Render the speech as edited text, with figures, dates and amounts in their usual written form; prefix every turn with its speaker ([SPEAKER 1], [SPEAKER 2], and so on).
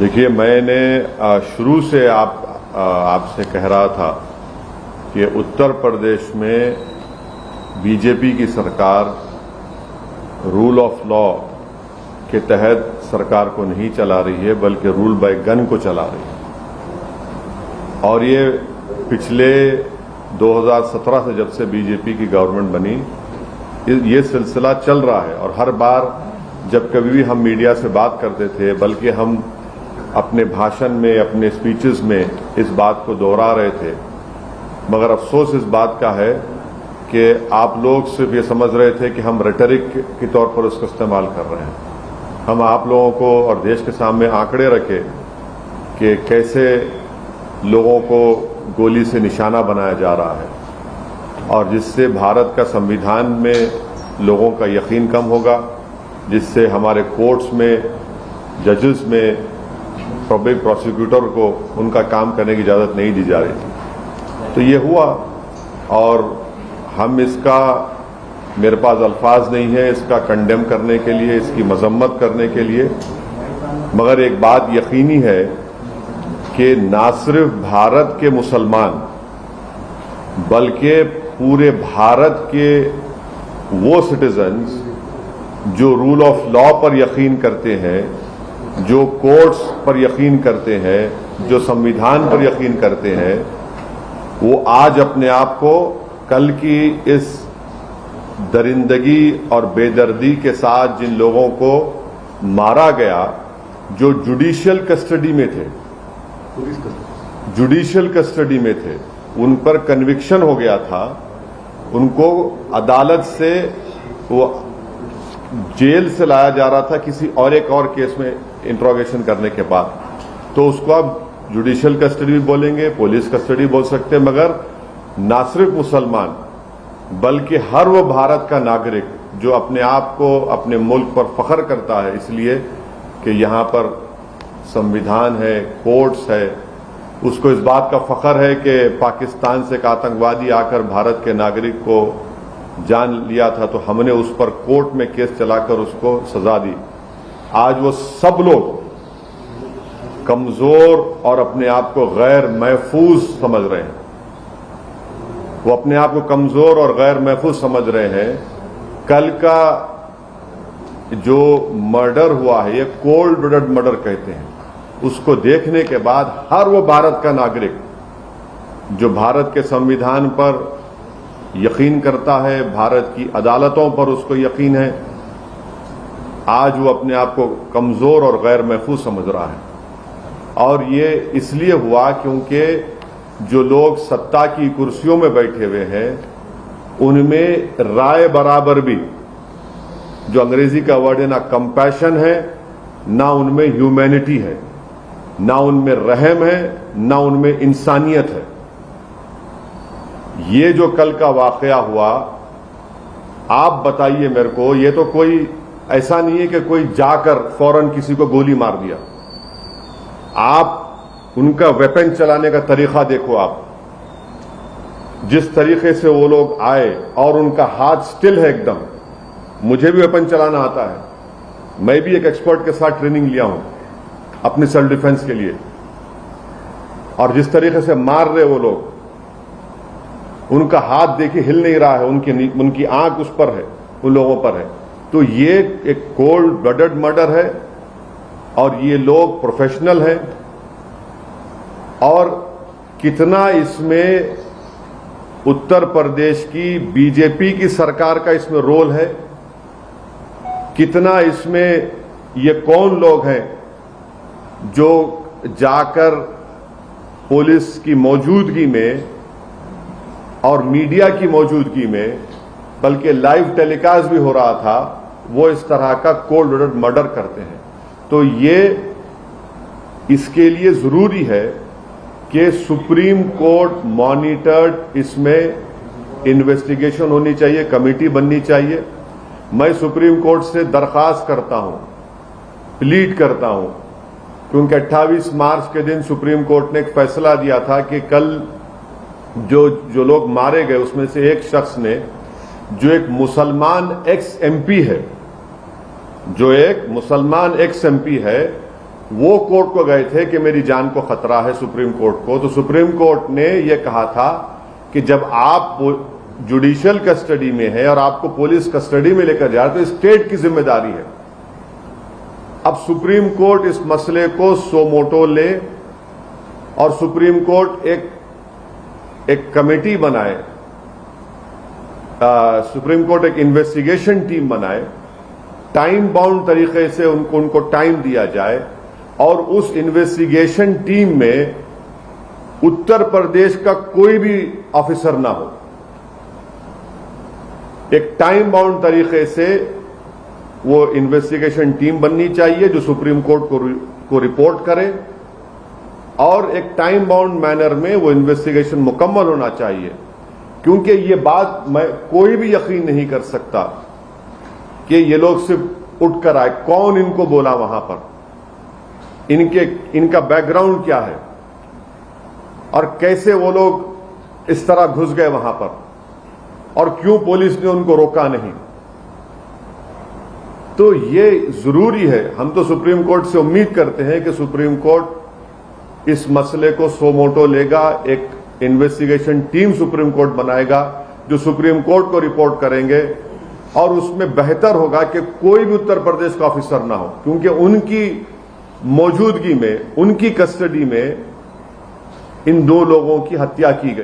[SPEAKER 1] देखिए, मैंने शुरू से आपसे कह रहा था कि उत्तर प्रदेश में बीजेपी की सरकार रूल ऑफ लॉ के तहत सरकार को नहीं चला रही है, बल्कि रूल बाय गन को चला रही है। और ये पिछले 2017 से जब से बीजेपी की गवर्नमेंट बनी ये सिलसिला चल रहा है। और हर बार जब कभी भी हम मीडिया से बात करते थे, बल्कि हम अपने भाषण में, अपने स्पीचेस में इस बात को दोहरा रहे थे, मगर अफसोस इस बात का है कि आप लोग सिर्फ ये समझ रहे थे कि हम रेटरिक के तौर पर उसका इस्तेमाल कर रहे हैं। हम आप लोगों को और देश के सामने आंकड़े रखे कि कैसे लोगों को गोली से निशाना बनाया जा रहा है, और जिससे भारत का संविधान में लोगों का यकीन कम होगा, जिससे हमारे कोर्ट्स में, जजेस में, पब्लिक प्रोसिक्यूटर को उनका काम करने की इजाज़त नहीं दी जा रही थी। तो ये हुआ, और हम इसका, मेरे पास अल्फाज नहीं है इसका कंडेम करने के लिए, इसकी मजम्मत करने के लिए, मगर एक बात यकीनी है कि ना सिर्फ भारत के मुसलमान बल्कि पूरे भारत के वो सिटीजन्स जो रूल ऑफ लॉ पर यकीन करते हैं, जो कोर्ट्स पर यकीन करते हैं, जो संविधान पर यकीन करते हैं, वो आज अपने आप को कल की इस दरिंदगी और बेदर्दी के साथ जिन लोगों को मारा गया, जो जुडिशियल कस्टडी में थे, जुडिशियल कस्टडी में थे, उन पर कन्विक्शन हो गया था, उनको अदालत से वो जेल से लाया जा रहा था किसी और एक और केस में इंट्रोगेशन करने के बाद, तो उसको आप जुडिशियल कस्टडी भी बोलेंगे, पुलिस कस्टडी बोल सकते हैं। मगर ना सिर्फ मुसलमान बल्कि हर वो भारत का नागरिक जो अपने आप को अपने मुल्क पर फख्र करता है इसलिए कि यहाँ पर संविधान है, कोर्ट्स है, उसको इस बात का फख्र है कि पाकिस्तान से एक आतंकवादी आकर भारत के नागरिक को जान लिया था, तो हमने उस पर कोर्ट में केस चलाकर उसको सजा दी। आज वो सब लोग कमजोर और अपने आप को गैर महफूज समझ रहे हैं, वो अपने आप को कमजोर और गैर महफूज समझ रहे हैं। कल का जो मर्डर हुआ है, ये कोल्ड ब्लडेड मर्डर कहते हैं, उसको देखने के बाद हर वो भारत का नागरिक जो भारत के संविधान पर यकीन करता है, भारत की अदालतों पर उसको यकीन है, आज वो अपने आप को कमजोर और गैर महफूज समझ रहा है। और ये इसलिए हुआ क्योंकि जो लोग सत्ता की कुर्सियों में बैठे हुए हैं, उनमें राय बराबर भी, जो अंग्रेजी का वर्ड है, ना कंपैशन है, ना उनमें ह्यूमैनिटी है, ना उनमें रहम है, ना उनमें इंसानियत है। ये जो कल का वाकया हुआ, आप बताइए मेरे को, ये तो कोई ऐसा नहीं है कि कोई जाकर फौरन किसी को गोली मार दिया। आप उनका वेपन चलाने का तरीका देखो, आप जिस तरीके से वो लोग आए, और उनका हाथ स्टिल है एकदम। मुझे भी वेपन चलाना आता है, मैं भी एक एक्सपर्ट के साथ ट्रेनिंग लिया हूं अपनी सेल्फ डिफेंस के लिए, और जिस तरीके से मार रहे वो लोग, उनका हाथ देखिए हिल नहीं रहा है, उनकी आंख उस पर है, उन लोगों पर है। तो ये एक कोल्ड ब्लडेड मर्डर है, और ये लोग प्रोफेशनल हैं। और कितना इसमें उत्तर प्रदेश की बीजेपी की सरकार का इसमें रोल है, कितना इसमें ये कौन लोग हैं जो जाकर पुलिस की मौजूदगी में और मीडिया की मौजूदगी में, बल्कि लाइव टेलीकास्ट भी हो रहा था, वो इस तरह का कोल्ड ब्लडेड मर्डर करते हैं। तो ये इसके लिए जरूरी है कि सुप्रीम कोर्ट मॉनिटर्ड इसमें इन्वेस्टिगेशन होनी चाहिए, कमेटी बननी चाहिए। मैं सुप्रीम कोर्ट से दरख्वास्त करता हूं, प्लीड करता हूं, क्योंकि 28 मार्च के दिन सुप्रीम कोर्ट ने एक फैसला दिया था कि कल जो लोग मारे गए उसमें से एक शख्स ने, जो एक मुसलमान एक्स एमपी है, जो एक मुसलमान एक्स एमपी है, वो कोर्ट को गए थे कि मेरी जान को खतरा है सुप्रीम कोर्ट को, तो सुप्रीम कोर्ट ने यह कहा था कि जब आप जुडिशियल कस्टडी में है और आपको पुलिस कस्टडी में लेकर जा रहे तो स्टेट की जिम्मेदारी है। अब सुप्रीम कोर्ट इस मसले को सो मोटो ले और सुप्रीम कोर्ट एक कमेटी बनाए, सुप्रीम कोर्ट एक इन्वेस्टिगेशन टीम बनाए, टाइम बाउंड तरीके से उनको टाइम दिया जाए और उस इन्वेस्टिगेशन टीम में उत्तर प्रदेश का कोई भी ऑफिसर ना हो। एक टाइम बाउंड तरीके से वो इन्वेस्टिगेशन टीम बननी चाहिए जो सुप्रीम कोर्ट को रिपोर्ट करे और एक टाइम बाउंड मैनर में वो इन्वेस्टिगेशन मुकम्मल होना चाहिए, क्योंकि ये बात कोई भी यकीन नहीं कर सकता कि ये लोग सिर्फ उठकर आए, कौन इनको बोला वहां पर, इनका बैकग्राउंड क्या है और कैसे वो लोग इस तरह घुस गए वहां पर और क्यों पुलिस ने उनको रोका नहीं। तो ये जरूरी है, हम तो सुप्रीम कोर्ट से उम्मीद करते हैं कि सुप्रीम कोर्ट इस मसले को सो मोटो लेगा, एक इन्वेस्टिगेशन टीम सुप्रीम कोर्ट बनाएगा जो सुप्रीम कोर्ट को रिपोर्ट करेंगे और उसमें बेहतर होगा कि कोई भी उत्तर प्रदेश का ऑफिसर ना हो, क्योंकि उनकी मौजूदगी में, उनकी कस्टडी में इन दो लोगों की हत्या की गई।